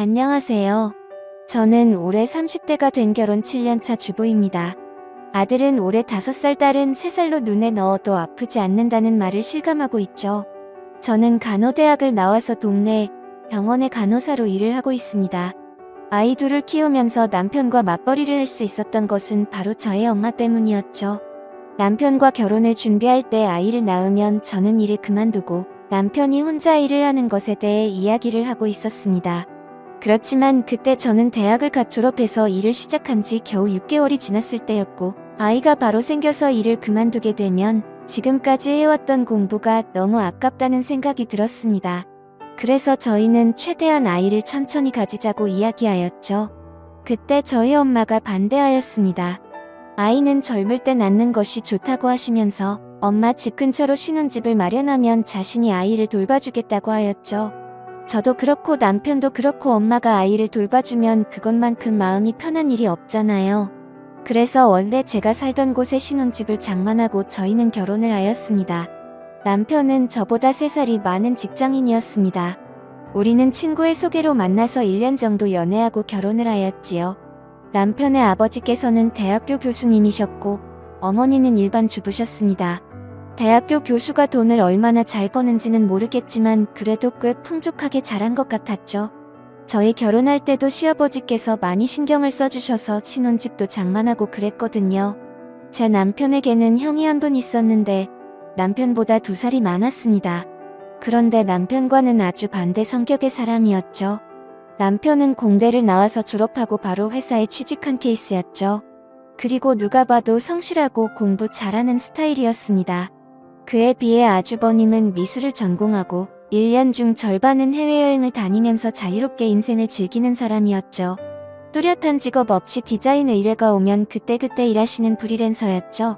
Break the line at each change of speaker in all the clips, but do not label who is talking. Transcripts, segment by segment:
안녕하세요. 저는 올해 30대가 된 결혼 7년차 주부입니다. 아들은 올해 5살, 딸은 3살로 눈에 넣어도 아프지 않는다는 말을 실감하고 있죠. 저는 간호대학을 나와서 동네 병원의 간호사로 일을 하고 있습니다. 아이 둘을 키우면서 남편과 맞벌이를 할 수 있었던 것은 바로 저의 엄마 때문이었죠. 남편과 결혼을 준비할 때 아이를 낳으면 저는 일을 그만두고 남편이 혼자 일을 하는 것에 대해 이야기를 하고 있었습니다. 그렇지만 그때 저는 대학을 갓 졸업해서 일을 시작한 지 겨우 6개월이 지났을 때였고, 아이가 바로 생겨서 일을 그만두게 되면 지금까지 해왔던 공부가 너무 아깝다는 생각이 들었습니다. 그래서 저희는 최대한 아이를 천천히 가지자고 이야기하였죠. 그때 저희 엄마가 반대하였습니다. 아이는 젊을 때 낳는 것이 좋다고 하시면서 엄마 집 근처로 신혼집을 마련하면 자신이 아이를 돌봐주겠다고 하였죠. 저도 그렇고 남편도 그렇고 엄마가 아이를 돌봐주면 그것만큼 마음이 편한 일이 없잖아요. 그래서 원래 제가 살던 곳에 신혼집을 장만하고 저희는 결혼을 하였습니다. 남편은 저보다 3살이 많은 직장인이었습니다. 우리는 친구의 소개로 만나서 1년 정도 연애하고 결혼을 하였지요. 남편의 아버지께서는 대학교 교수님이셨고 어머니는 일반 주부셨습니다. 대학교 교수가 돈을 얼마나 잘 버는지는 모르겠지만 그래도 꽤 풍족하게 자란 것 같았죠. 저희 결혼할 때도 시아버지께서 많이 신경을 써주셔서 신혼집도 장만하고 그랬거든요. 제 남편에게는 형이 한 분 있었는데 남편보다 2살이 많았습니다. 그런데 남편과는 아주 반대 성격의 사람이었죠. 남편은 공대를 나와서 졸업하고 바로 회사에 취직한 케이스였죠. 그리고 누가 봐도 성실하고 공부 잘하는 스타일이었습니다. 그에 비해 아주버님은 미술을 전공하고 1년 중 절반은 해외여행을 다니면서 자유롭게 인생을 즐기는 사람이었죠. 뚜렷한 직업 없이 디자인 의뢰가 오면 그때그때 일하시는 프리랜서였죠.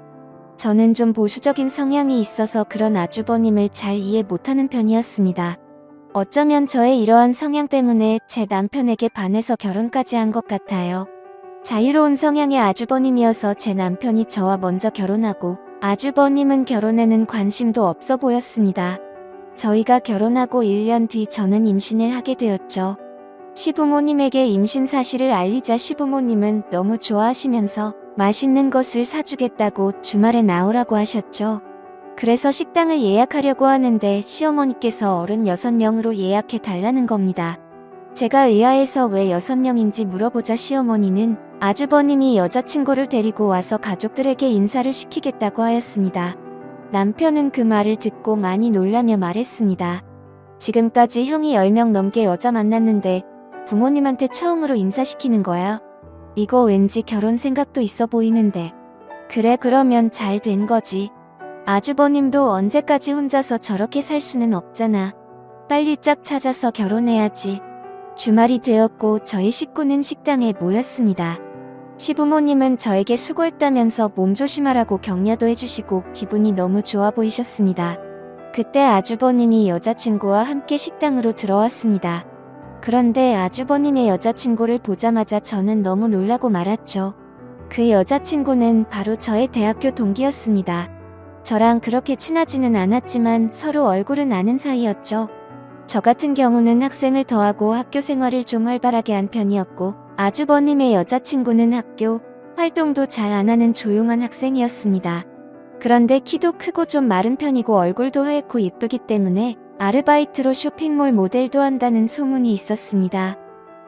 저는 좀 보수적인 성향이 있어서 그런 아주버님을 잘 이해 못하는 편이었습니다. 어쩌면 저의 이러한 성향 때문에 제 남편에게 반해서 결혼까지 한 것 같아요. 자유로운 성향의 아주버님이어서 제 남편이 저와 먼저 결혼하고 아주버님은 결혼에는 관심도 없어 보였습니다. 저희가 결혼하고 1년 뒤 저는 임신을 하게 되었죠. 시부모님에게 임신 사실을 알리자 시부모님은 너무 좋아하시면서 맛있는 것을 사주겠다고 주말에 나오라고 하셨죠. 그래서 식당을 예약하려고 하는데 시어머니께서 어른 6명으로 예약해 달라는 겁니다. 제가 의아해서 왜 6명인지 물어보자 시어머니는 아주버님이 여자친구를 데리고 와서 가족들에게 인사를 시키겠다고 하였습니다. 남편은 그 말을 듣고 많이 놀라며 말했습니다. 지금까지 형이 10명 넘게 여자 만났는데 부모님한테 처음으로 인사시키는 거야? 이거 왠지 결혼 생각도 있어 보이는데. 그래, 그러면 잘 된 거지. 아주버님도 언제까지 혼자서 저렇게 살 수는 없잖아. 빨리 짝 찾아서 결혼해야지. 주말이 되었고 저희 식구는 식당에 모였습니다. 시부모님은 저에게 수고했다면서 몸 조심하라고 격려도 해주시고 기분이 너무 좋아 보이셨습니다. 그때 아주버님이 여자친구와 함께 식당으로 들어왔습니다. 그런데 아주버님의 여자친구를 보자마자 저는 너무 놀라고 말았죠. 그 여자친구는 바로 저의 대학교 동기였습니다. 저랑 그렇게 친하지는 않았지만 서로 얼굴은 아는 사이였죠. 저 같은 경우는 학생을 더하고 학교 생활을 좀 활발하게 한 편이었고 아주버님의 여자친구는 학교 활동도 잘 안 하는 조용한 학생이었습니다. 그런데 키도 크고 좀 마른 편이고 얼굴도 하얗고 예쁘기 때문에 아르바이트로 쇼핑몰 모델도 한다는 소문이 있었습니다.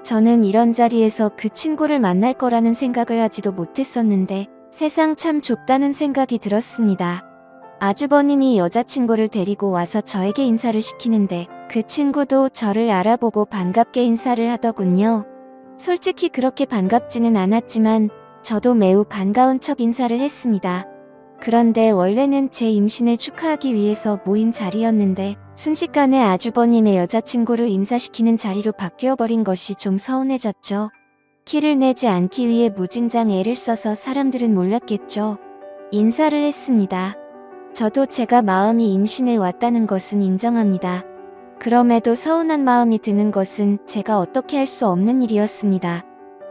저는 이런 자리에서 그 친구를 만날 거라는 생각을 하지도 못했었는데 세상 참 좁다는 생각이 들었습니다. 아주버님이 여자친구를 데리고 와서 저에게 인사를 시키는데 그 친구도 저를 알아보고 반갑게 인사를 하더군요. 솔직히 그렇게 반갑지는 않았지만 저도 매우 반가운 척 인사를 했습니다. 그런데 원래는 제 임신을 축하하기 위해서 모인 자리였는데 순식간에 아주버님의 여자친구를 인사시키는 자리로 바뀌어버린 것이 좀 서운해졌죠. 키를 내지 않기 위해 무진장 애를 써서 사람들은 몰랐겠죠. 인사를 했습니다. 저도 제가 마음이 임신을 왔다는 것은 인정합니다. 그럼에도 서운한 마음이 드는 것은 제가 어떻게 할 수 없는 일이었습니다.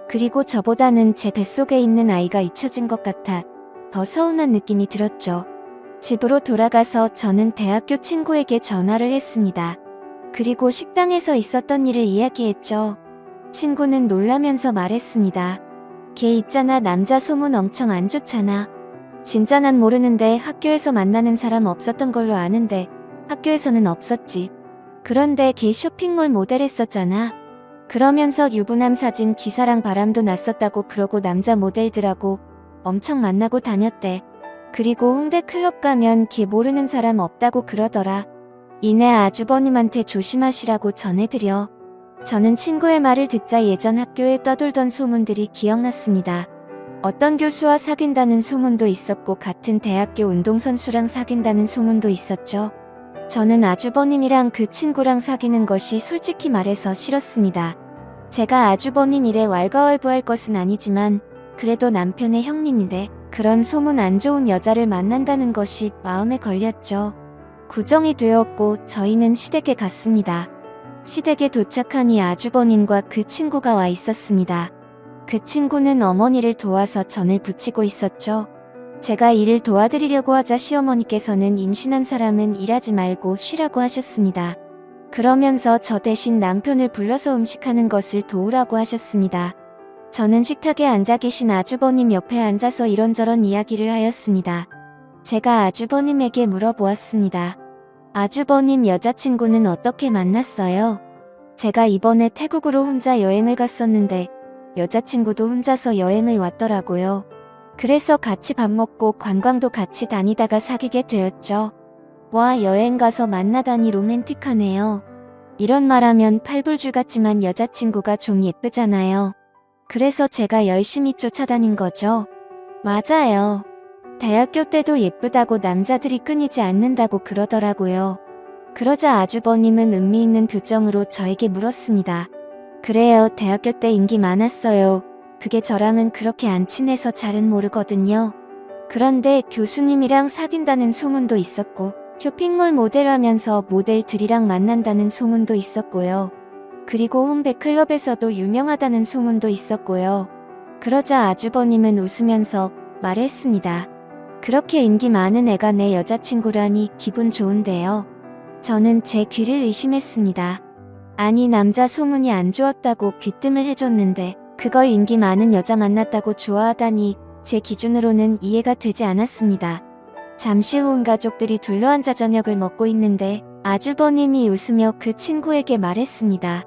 그리고 저보다는 제 뱃속에 있는 아이가 잊혀진 것 같아 더 서운한 느낌이 들었죠. 집으로 돌아가서 저는 대학교 친구에게 전화를 했습니다. 그리고 식당에서 있었던 일을 이야기했죠. 친구는 놀라면서 말했습니다. 걔 있잖아, 남자 소문 엄청 안 좋잖아. 진짜 난 모르는데 학교에서 만나는 사람 없었던 걸로 아는데 학교에서는 없었지. 그런데 걔 쇼핑몰 모델 했었잖아. 그러면서 유부남 사진 기사랑 바람도 났었다고 그러고 남자 모델들하고 엄청 만나고 다녔대. 그리고 홍대 클럽 가면 걔 모르는 사람 없다고 그러더라. 이내 아주버님한테 조심하시라고 전해드려. 저는 친구의 말을 듣자 예전 학교에 떠돌던 소문들이 기억났습니다. 어떤 교수와 사귄다는 소문도 있었고 같은 대학교 운동선수랑 사귄다는 소문도 있었죠. 저는 아주버님이랑 그 친구랑 사귀는 것이 솔직히 말해서 싫었습니다. 제가 아주버님 일에 왈가왈부할 것은 아니지만 그래도 남편의 형님인데 그런 소문 안 좋은 여자를 만난다는 것이 마음에 걸렸죠. 구정이 되었고 저희는 시댁에 갔습니다. 시댁에 도착하니 아주버님과 그 친구가 와 있었습니다. 그 친구는 어머니를 도와서 전을 부치고 있었죠. 제가 일을 도와드리려고 하자 시어머니께서는 임신한 사람은 일하지 말고 쉬라고 하셨습니다. 그러면서 저 대신 남편을 불러서 음식하는 것을 도우라고 하셨습니다. 저는 식탁에 앉아 계신 아주버님 옆에 앉아서 이런저런 이야기를 하였습니다. 제가 아주버님에게 물어보았습니다. 아주버님 여자친구는 어떻게 만났어요? 제가 이번에 태국으로 혼자 여행을 갔었는데 여자친구도 혼자서 여행을 왔더라고요. 그래서 같이 밥 먹고 관광도 같이 다니다가 사귀게 되었죠. 와, 여행 가서 만나다니 로맨틱하네요. 이런 말하면 팔불줄 같지만 여자친구가 좀 예쁘잖아요. 그래서 제가 열심히 쫓아다닌 거죠. 맞아요. 대학교 때도 예쁘다고 남자들이 끊이지 않는다고 그러더라고요. 그러자 아주버님은 의미 있는 표정으로 저에게 물었습니다. 그래요, 대학교 때 인기 많았어요. 그게 저랑은 그렇게 안 친해서 잘은 모르거든요. 그런데 교수님이랑 사귄다는 소문도 있었고 쇼핑몰 모델하면서 모델들이랑 만난다는 소문도 있었고요. 그리고 홍대 클럽에서도 유명하다는 소문도 있었고요. 그러자 아주버님은 웃으면서 말했습니다. 그렇게 인기 많은 애가 내 여자친구라니 기분 좋은데요. 저는 제 귀를 의심했습니다. 아니, 남자 소문이 안 좋았다고 귀뜸을 해줬는데 그걸 인기 많은 여자 만났다고 좋아하다니 제 기준으로는 이해가 되지 않았습니다. 잠시 후 온 가족들이 둘러앉아 저녁을 먹고 있는데 아주버님이 웃으며 그 친구에게 말했습니다.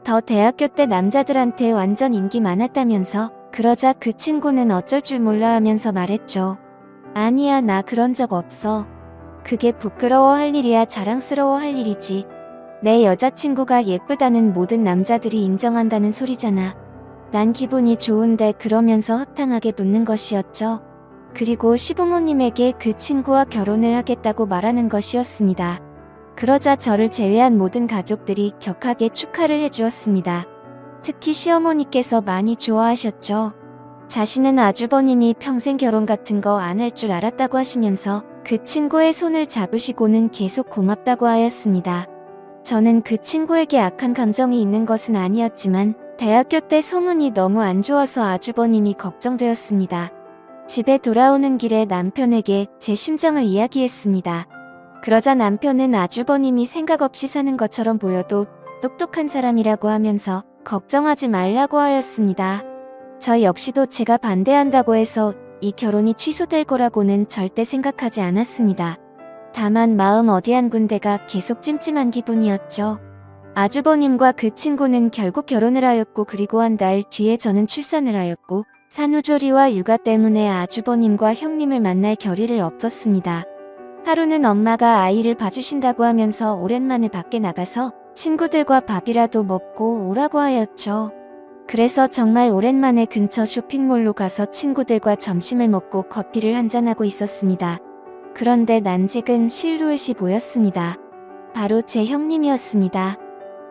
더 대학교 때 남자들한테 완전 인기 많았다면서? 그러자 그 친구는 어쩔 줄 몰라 하면서 말했죠. 아니야, 나 그런 적 없어. 그게 부끄러워할 일이야, 자랑스러워할 일이지. 내 여자친구가 예쁘다는 모든 남자들이 인정한다는 소리잖아. 난 기분이 좋은데 그러면서 허탕하게 묻는 것이었죠. 그리고 시부모님에게 그 친구와 결혼을 하겠다고 말하는 것이었습니다. 그러자 저를 제외한 모든 가족들이 격하게 축하를 해주었습니다. 특히 시어머니께서 많이 좋아하셨죠. 자신은 아주버님이 평생 결혼 같은 거 안 할 줄 알았다고 하시면서 그 친구의 손을 잡으시고는 계속 고맙다고 하였습니다. 저는 그 친구에게 악한 감정이 있는 것은 아니었지만 대학교 때 소문이 너무 안 좋아서 아주버님이 걱정되었습니다. 집에 돌아오는 길에 남편에게 제 심정을 이야기했습니다. 그러자 남편은 아주버님이 생각 없이 사는 것처럼 보여도 똑똑한 사람이라고 하면서 걱정하지 말라고 하였습니다. 저 역시도 제가 반대한다고 해서 이 결혼이 취소될 거라고는 절대 생각하지 않았습니다. 다만 마음 어디 한 군데가 계속 찜찜한 기분이었죠. 아주버님과 그 친구는 결국 결혼을 하였고 그리고 한 달 뒤에 저는 출산을 하였고 산후조리와 육아 때문에 아주버님과 형님을 만날 결의를 엎었습니다. 하루는 엄마가 아이를 봐주신다고 하면서 오랜만에 밖에 나가서 친구들과 밥이라도 먹고 오라고 하였죠. 그래서 정말 오랜만에 근처 쇼핑몰로 가서 친구들과 점심을 먹고 커피를 한잔하고 있었습니다. 그런데 난직은 실루엣이 보였습니다. 바로 제 형님이었습니다.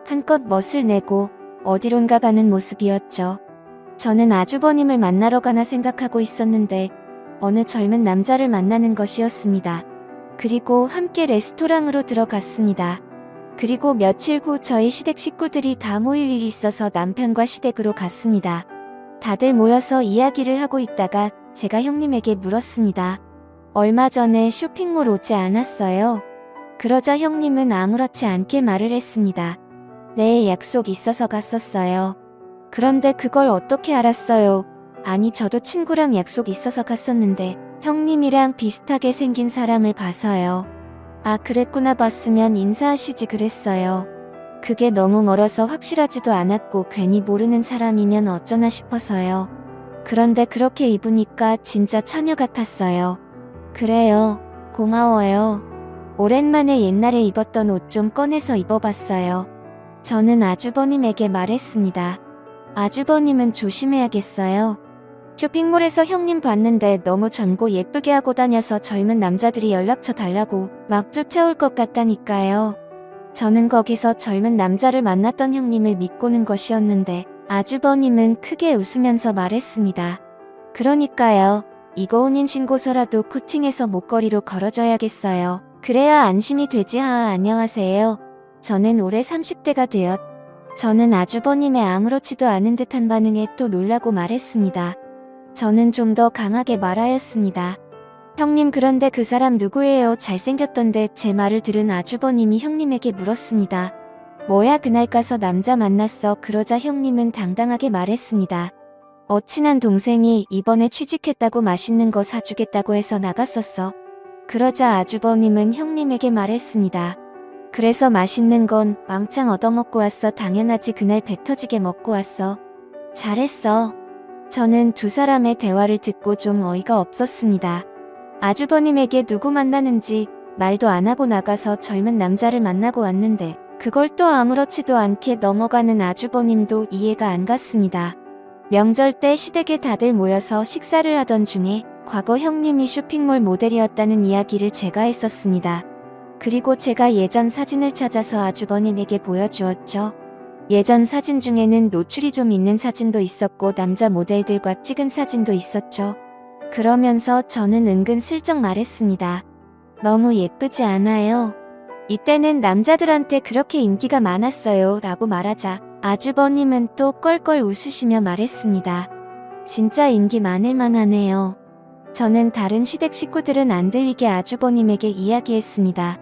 한껏 멋을 내고 어디론가 가는 모습이었죠. 저는 아주버님을 만나러 가나 생각하고 있었는데 어느 젊은 남자를 만나는 것이었습니다. 그리고 함께 레스토랑으로 들어갔습니다. 그리고 며칠 후 저희 시댁 식구들이 다 모일 일이 있어서 남편과 시댁으로 갔습니다. 다들 모여서 이야기를 하고 있다가 제가 형님에게 물었습니다. 얼마 전에 쇼핑몰 오지 않았어요? 그러자 형님은 아무렇지 않게 말을 했습니다. 네, 약속 있어서 갔었어요. 그런데 그걸 어떻게 알았어요? 아니, 저도 친구랑 약속 있어서 갔었는데 형님이랑 비슷하게 생긴 사람을 봐서요. 아, 그랬구나. 봤으면 인사하시지 그랬어요. 그게 너무 멀어서 확실하지도 않았고 괜히 모르는 사람이면 어쩌나 싶어서요. 그런데 그렇게 입으니까 진짜 처녀 같았어요. 그래요. 고마워요. 오랜만에 옛날에 입었던 옷 좀 꺼내서 입어봤어요. 저는 아주버님에게 말했습니다. 아주버님은 조심해야겠어요. 쇼핑몰에서 형님 봤는데 너무 젊고 예쁘게 하고 다녀서 젊은 남자들이 연락처 달라고 막 쫓아올 것 같다니까요. 저는 거기서 젊은 남자를 만났던 형님을 믿고는 것이었는데 아주버님은 크게 웃으면서 말했습니다. 그러니까요. 이거 혼인신고서라도 코팅해서 목걸이로 걸어줘야겠어요. 그래야 안심이 되지. 안녕하세요. 저는 올해 30대가 되었. 저는 아주버님의 아무렇지도 않은 듯한 반응에 또 놀라고 말했습니다. 저는 좀 더 강하게 말하였습니다. 형님, 그런데 그 사람 누구예요? 잘생겼던데. 제 말을 들은 아주버님이 형님에게 물었습니다. 뭐야, 그날 가서 남자 만났어. 그러자 형님은 당당하게 말했습니다. 친한 동생이 이번에 취직했다고 맛있는 거 사주겠다고 해서 나갔었어. 그러자 아주버님은 형님에게 말했습니다. 그래서 맛있는 건 왕창 얻어먹고 왔어. 당연하지. 그날 배 터지게 먹고 왔어. 잘했어. 저는 두 사람의 대화를 듣고 좀 어이가 없었습니다. 아주버님에게 누구 만나는지 말도 안 하고 나가서 젊은 남자를 만나고 왔는데 그걸 또 아무렇지도 않게 넘어가는 아주버님도 이해가 안 갔습니다. 명절 때 시댁에 다들 모여서 식사를 하던 중에 과거 형님이 쇼핑몰 모델이었다는 이야기를 제가 했었습니다. 그리고 제가 예전 사진을 찾아서 아주버님에게 보여주었죠. 예전 사진 중에는 노출이 좀 있는 사진도 있었고 남자 모델들과 찍은 사진도 있었죠. 그러면서 저는 은근슬쩍 말했습니다. 너무 예쁘지 않아요? 이때는 남자들한테 그렇게 인기가 많았어요 라고 말하자 아주버님은 또 껄껄 웃으시며 말했습니다. 진짜 인기 많을 만하네요. 저는 다른 시댁 식구들은 안 들리게 아주버님에게 이야기했습니다.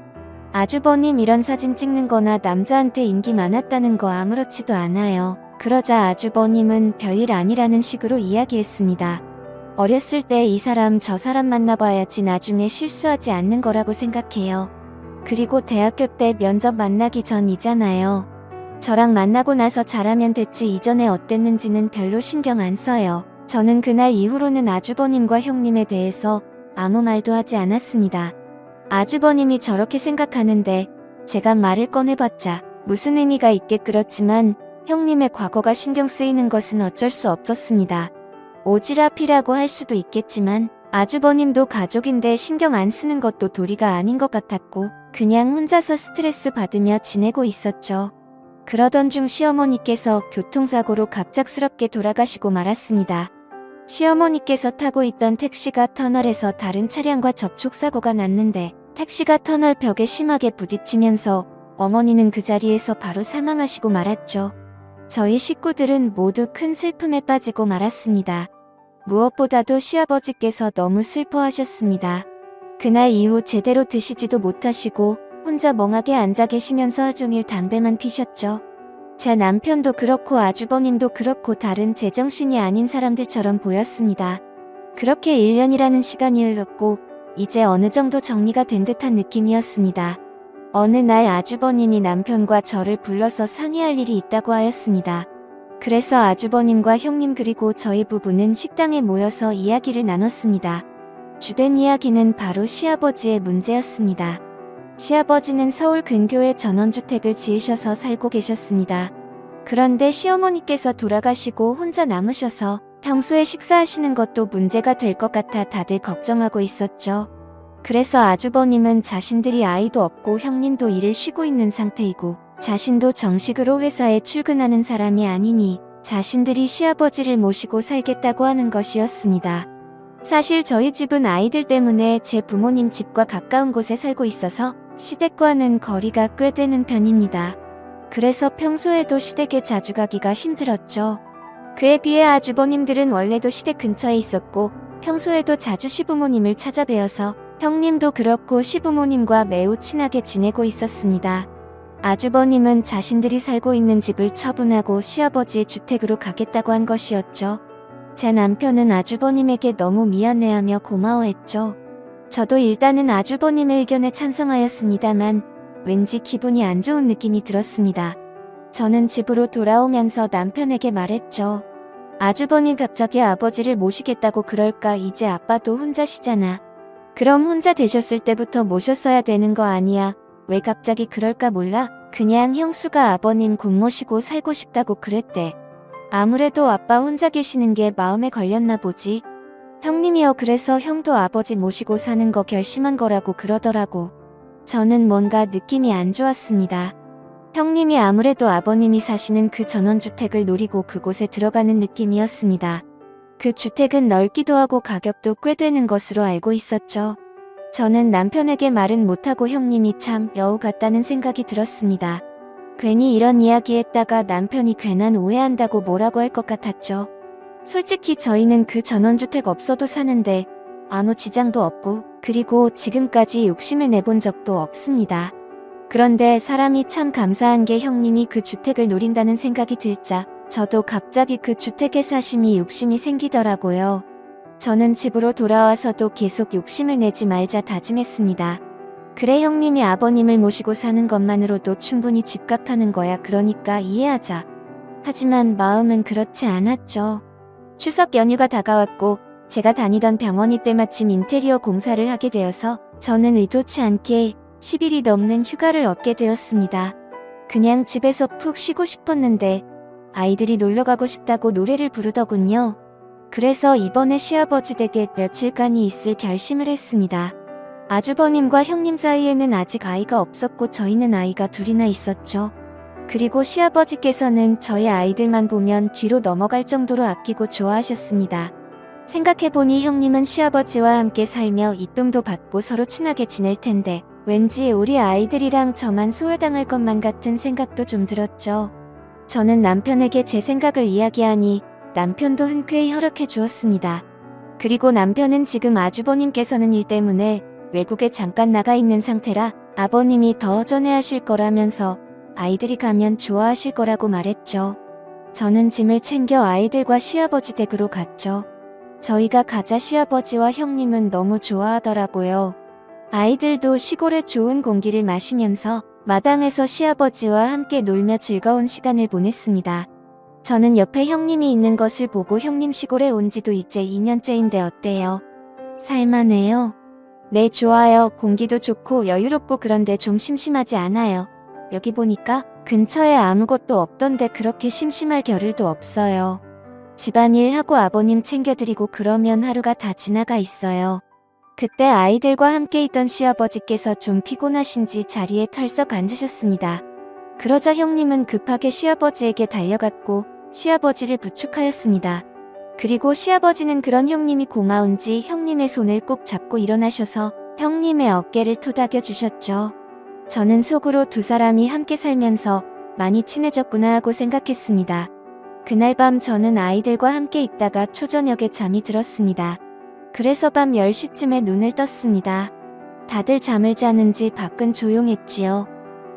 아주버님, 이런 사진 찍는 거나 남자한테 인기 많았다는 거 아무렇지도 않아요. 그러자 아주버님은 별일 아니라는 식으로 이야기했습니다. 어렸을 때 이 사람 저 사람 만나봐야지 나중에 실수하지 않는 거라고 생각해요. 그리고 대학교 때 면접 만나기 전이잖아요. 저랑 만나고 나서 잘하면 됐지 이전에 어땠는지는 별로 신경 안 써요. 저는 그날 이후로는 아주버님과 형님에 대해서 아무 말도 하지 않았습니다. 아주버님이 저렇게 생각하는데 제가 말을 꺼내봤자 무슨 의미가 있겠. 그렇지만 형님의 과거가 신경 쓰이는 것은 어쩔 수 없었습니다. 오지랖이라고 할 수도 있겠지만 아주버님도 가족인데 신경 안 쓰는 것도 도리가 아닌 것 같았고 그냥 혼자서 스트레스 받으며 지내고 있었죠. 그러던 중 시어머니께서 교통사고로 갑작스럽게 돌아가시고 말았습니다. 시어머니께서 타고 있던 택시가 터널에서 다른 차량과 접촉사고가 났는데 택시가 터널 벽에 심하게 부딪히면서 어머니는 그 자리에서 바로 사망하시고 말았죠. 저희 식구들은 모두 큰 슬픔에 빠지고 말았습니다. 무엇보다도 시아버지께서 너무 슬퍼하셨습니다. 그날 이후 제대로 드시지도 못하시고 혼자 멍하게 앉아 계시면서 하루 종일 담배만 피셨죠. 제 남편도 그렇고 아주버님도 그렇고 다른 제정신이 아닌 사람들처럼 보였습니다. 그렇게 1년이라는 시간이 흘렀고 이제 어느 정도 정리가 된 듯한 느낌이었습니다. 어느 날 아주버님이 남편과 저를 불러서 상의할 일이 있다고 하였습니다. 그래서 아주버님과 형님 그리고 저희 부부는 식당에 모여서 이야기를 나눴습니다. 주된 이야기는 바로 시아버지의 문제였습니다. 시아버지는 서울 근교에 전원주택을 지으셔서 살고 계셨습니다. 그런데 시어머니께서 돌아가시고 혼자 남으셔서 평소에 식사하시는 것도 문제가 될 것 같아 다들 걱정하고 있었죠. 그래서 아주버님은 자신들이 아이도 없고 형님도 일을 쉬고 있는 상태이고 자신도 정식으로 회사에 출근하는 사람이 아니니 자신들이 시아버지를 모시고 살겠다고 하는 것이었습니다. 사실 저희 집은 아이들 때문에 제 부모님 집과 가까운 곳에 살고 있어서 시댁과는 거리가 꽤 되는 편입니다. 그래서 평소에도 시댁에 자주 가기가 힘들었죠. 그에 비해 아주버님들은 원래도 시댁 근처에 있었고 평소에도 자주 시부모님을 찾아뵈어서 형님도 그렇고 시부모님과 매우 친하게 지내고 있었습니다. 아주버님은 자신들이 살고 있는 집을 처분하고 시아버지의 주택으로 가겠다고 한 것이었죠. 제 남편은 아주버님에게 너무 미안해하며 고마워했죠. 저도 일단은 아주버님의 의견에 찬성하였습니다만 왠지 기분이 안 좋은 느낌이 들었습니다. 저는 집으로 돌아오면서 남편에게 말했죠. 아주버님 갑자기 아버지를 모시겠다고 그럴까? 이제 아빠도 혼자시잖아. 그럼 혼자 되셨을 때부터 모셨어야 되는 거 아니야? 왜 갑자기 그럴까 몰라? 그냥 형수가 아버님 곧 모시고 살고 싶다고 그랬대. 아무래도 아빠 혼자 계시는 게 마음에 걸렸나 보지. 형님이요, 그래서 형도 아버지 모시고 사는 거 결심한 거라고 그러더라고. 저는 뭔가 느낌이 안 좋았습니다. 형님이 아무래도 아버님이 사시는 그 전원주택을 노리고 그곳에 들어가는 느낌이었습니다. 그 주택은 넓기도 하고 가격도 꽤 되는 것으로 알고 있었죠. 저는 남편에게 말은 못하고 형님이 참 여우 같다는 생각이 들었습니다. 괜히 이런 이야기 했다가 남편이 괜한 오해한다고 뭐라고 할 것 같았죠. 솔직히 저희는 그 전원주택 없어도 사는데 아무 지장도 없고 그리고 지금까지 욕심을 내본 적도 없습니다. 그런데 사람이 참 감사한 게 형님이 그 주택을 노린다는 생각이 들자 저도 갑자기 그 주택에 사심이 욕심이 생기더라고요. 저는 집으로 돌아와서도 계속 욕심을 내지 말자 다짐했습니다. 그래, 형님이 아버님을 모시고 사는 것만으로도 충분히 집값하는 거야. 그러니까 이해하자. 하지만 마음은 그렇지 않았죠. 추석 연휴가 다가왔고 제가 다니던 병원이 때마침 인테리어 공사를 하게 되어서 저는 의도치 않게 10일이 넘는 휴가를 얻게 되었습니다. 그냥 집에서 푹 쉬고 싶었는데 아이들이 놀러가고 싶다고 노래를 부르더군요. 그래서 이번에 시아버지 댁에 며칠간이 있을 결심을 했습니다. 아주버님과 형님 사이에는 아직 아이가 없었고 저희는 아이가 둘이나 있었죠. 그리고 시아버지께서는 저희 아이들만 보면 뒤로 넘어갈 정도로 아끼고 좋아하셨습니다. 생각해보니 형님은 시아버지와 함께 살며 이쁨도 받고 서로 친하게 지낼 텐데 왠지 우리 아이들이랑 저만 소외당할 것만 같은 생각도 좀 들었죠. 저는 남편에게 제 생각을 이야기하니 남편도 흔쾌히 허락해 주었습니다. 그리고 남편은 지금 아주버님께서는 일 때문에 외국에 잠깐 나가 있는 상태라 아버님이 더 전해하실 거라면서 아이들이 가면 좋아하실 거라고 말했죠. 저는 짐을 챙겨 아이들과 시아버지 댁으로 갔죠. 저희가 가자 시아버지와 형님은 너무 좋아하더라고요. 아이들도 시골의 좋은 공기를 마시면서 마당에서 시아버지와 함께 놀며 즐거운 시간을 보냈습니다. 저는 옆에 형님이 있는 것을 보고 형님 시골에 온 지도 이제 2년째인데 어때요? 살만해요? 네, 좋아요. 공기도 좋고 여유롭고 그런데 좀 심심하지 않아요. 여기 보니까 근처에 아무것도 없던데 그렇게 심심할 겨를도 없어요. 집안일 하고 아버님 챙겨드리고 그러면 하루가 다 지나가 있어요. 그때 아이들과 함께 있던 시아버지께서 좀 피곤하신지 자리에 털썩 앉으셨습니다. 그러자 형님은 급하게 시아버지에게 달려갔고 시아버지를 부축하였습니다. 그리고 시아버지는 그런 형님이 고마운지 형님의 손을 꼭 잡고 일어나셔서 형님의 어깨를 토닥여 주셨죠. 저는 속으로 두 사람이 함께 살면서 많이 친해졌구나 하고 생각했습니다. 그날 밤 저는 아이들과 함께 있다가 초저녁에 잠이 들었습니다. 그래서 밤 10시쯤에 눈을 떴습니다. 다들 잠을 자는지 밖은 조용했지요.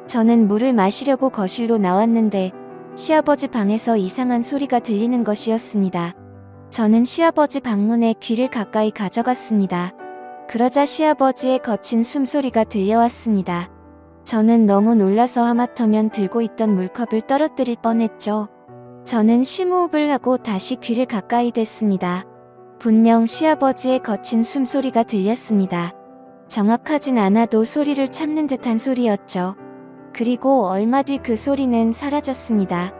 저는 물을 마시려고 거실로 나왔는데 시아버지 방에서 이상한 소리가 들리는 것이었습니다. 저는 시아버지 방문에 귀를 가까이 가져갔습니다. 그러자 시아버지의 거친 숨소리가 들려왔습니다. 저는 너무 놀라서 하마터면 들고 있던 물컵을 떨어뜨릴 뻔했죠. 저는 심호흡을 하고 다시 귀를 가까이 댔습니다. 분명 시아버지의 거친 숨소리가 들렸습니다. 정확하진 않아도 소리를 참는 듯한 소리였죠. 그리고 얼마 뒤 그 소리는 사라졌습니다.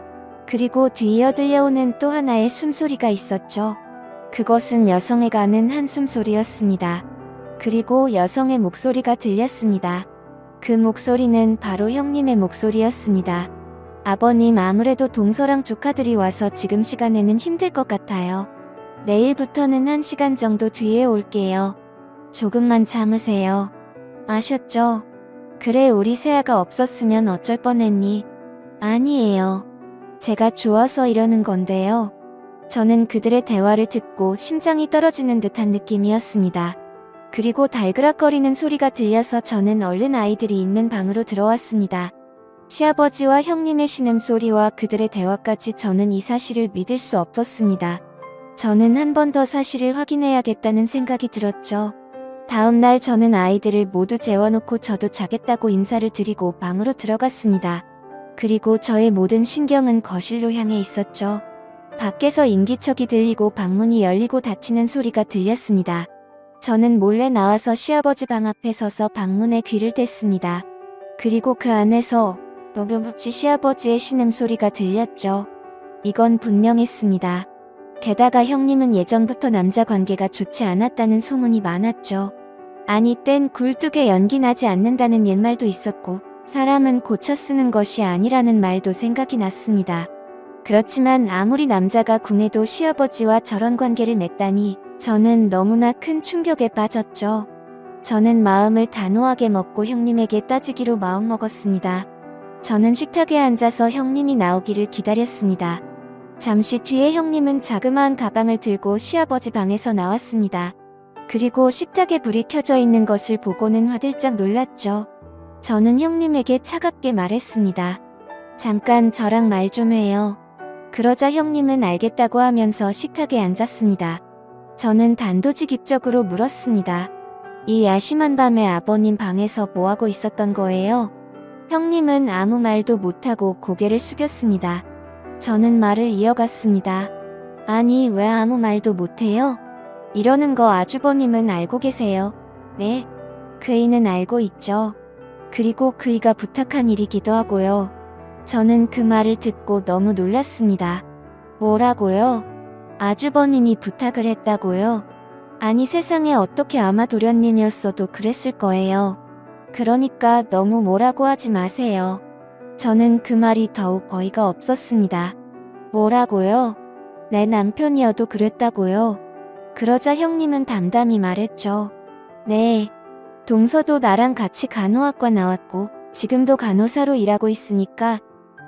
그리고 뒤이어 들려오는 또 하나의 숨소리가 있었죠. 그것은 여성의 가는 한숨소리였습니다. 그리고 여성의 목소리가 들렸습니다. 그 목소리는 바로 형님의 목소리였습니다. 아버님, 아무래도 동서랑 조카들이 와서 지금 시간에는 힘들 것 같아요. 내일부터는 1시간 정도 뒤에 올게요. 조금만 참으세요. 아셨죠? 그래, 우리 세아가 없었으면 어쩔 뻔했니? 아니에요. 제가 좋아서 이러는 건데요. 저는 그들의 대화를 듣고 심장이 떨어지는 듯한 느낌이었습니다. 그리고 달그락거리는 소리가 들려서 저는 얼른 아이들이 있는 방으로 들어왔습니다. 시아버지와 형님의 신음소리와 그들의 대화까지 저는 이 사실을 믿을 수 없었습니다. 저는 한 번 더 사실을 확인해야겠다는 생각이 들었죠. 다음 날 저는 아이들을 모두 재워놓고 저도 자겠다고 인사를 드리고 방으로 들어갔습니다. 그리고 저의 모든 신경은 거실로 향해 있었죠. 밖에서 인기척이 들리고 방문이 열리고 닫히는 소리가 들렸습니다. 저는 몰래 나와서 시아버지 방 앞에 서서 방문에 귀를 댔습니다. 그리고 그 안에서 너무없이 시아버지의 신음소리가 들렸죠. 이건 분명했습니다. 게다가 형님은 예전부터 남자 관계가 좋지 않았다는 소문이 많았죠. 아니 땐 굴뚝에 연기 나지 않는다는 옛말도 있었고 사람은 고쳐 쓰는 것이 아니라는 말도 생각이 났습니다. 그렇지만 아무리 남자가 궁해도 시아버지와 저런 관계를 맺다니 저는 너무나 큰 충격에 빠졌죠. 저는 마음을 단호하게 먹고 형님에게 따지기로 마음먹었습니다. 저는 식탁에 앉아서 형님이 나오기를 기다렸습니다. 잠시 뒤에 형님은 자그마한 가방을 들고 시아버지 방에서 나왔습니다. 그리고 식탁에 불이 켜져 있는 것을 보고는 화들짝 놀랐죠. 저는 형님에게 차갑게 말했습니다. 잠깐 저랑 말 좀 해요. 그러자 형님은 알겠다고 하면서 식탁에 앉았습니다. 저는 단도직입적으로 물었습니다. 이 야심한 밤에 아버님 방에서 뭐하고 있었던 거예요? 형님은 아무 말도 못하고 고개를 숙였습니다. 저는 말을 이어갔습니다. 아니 왜 아무 말도 못해요? 이러는 거 아주버님은 알고 계세요. 네, 그이는 알고 있죠. 그리고 그이가 부탁한 일이기도 하고요. 저는 그 말을 듣고 너무 놀랐습니다. 뭐라고요? 아주버님이 부탁을 했다고요? 아니 세상에 어떻게 아마 도련님이었어도 그랬을 거예요. 그러니까 너무 뭐라고 하지 마세요. 저는 그 말이 더욱 어이가 없었습니다. 뭐라고요? 내 남편이어도 그랬다고요? 그러자 형님은 담담히 말했죠. 네. 동서도 나랑 같이 간호학과 나왔고 지금도 간호사로 일하고 있으니까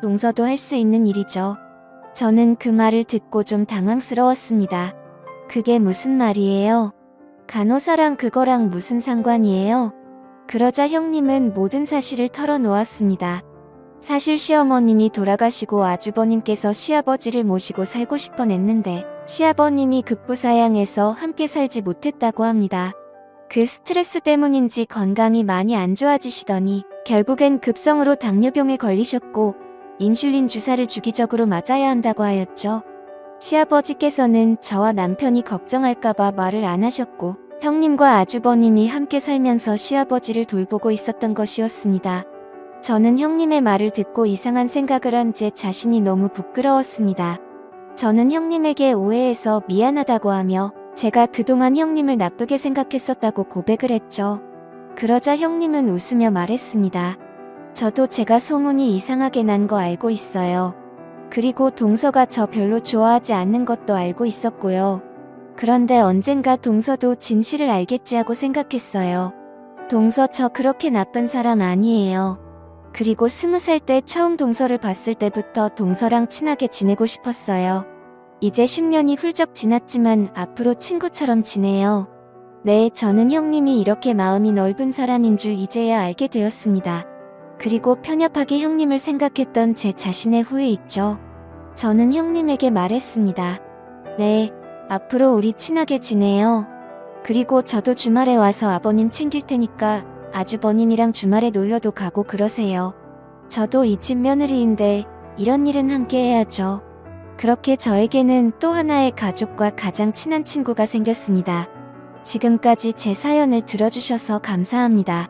동서도 할 수 있는 일이죠. 저는 그 말을 듣고 좀 당황스러웠습니다. 그게 무슨 말이에요? 간호사랑 그거랑 무슨 상관이에요? 그러자 형님은 모든 사실을 털어놓았습니다. 사실 시어머님이 돌아가시고 아주버님께서 시아버지를 모시고 살고 싶어 냈는데 시아버님이 급부사양해서 함께 살지 못했다고 합니다. 그 스트레스 때문인지 건강이 많이 안 좋아지시더니 결국엔 급성으로 당뇨병에 걸리셨고 인슐린 주사를 주기적으로 맞아야 한다고 하였죠. 시아버지께서는 저와 남편이 걱정할까봐 말을 안 하셨고 형님과 아주버님이 함께 살면서 시아버지를 돌보고 있었던 것이었습니다. 저는 형님의 말을 듣고 이상한 생각을 한 제 자신이 너무 부끄러웠습니다. 저는 형님에게 오해해서 미안하다고 하며 제가 그동안 형님을 나쁘게 생각했었다고 고백을 했죠. 그러자 형님은 웃으며 말했습니다. 저도 제가 소문이 이상하게 난 거 알고 있어요. 그리고 동서가 저 별로 좋아하지 않는 것도 알고 있었고요. 그런데 언젠가 동서도 진실을 알겠지 하고 생각했어요. 동서 저 그렇게 나쁜 사람 아니에요. 그리고 20살 때 처음 동서를 봤을 때부터 동서랑 친하게 지내고 싶었어요. 이제 10년이 훌쩍 지났지만 앞으로 친구처럼 지내요. 네, 저는 형님이 이렇게 마음이 넓은 사람인 줄 이제야 알게 되었습니다. 그리고 편협하게 형님을 생각했던 제 자신의 후회 있죠. 저는 형님에게 말했습니다. 네, 앞으로 우리 친하게 지내요. 그리고 저도 주말에 와서 아버님 챙길 테니까 아주버님이랑 주말에 놀러도 가고 그러세요. 저도 이 집 며느리인데 이런 일은 함께 해야죠. 그렇게 저에게는 또 하나의 가족과 가장 친한 친구가 생겼습니다. 지금까지 제 사연을 들어주셔서 감사합니다.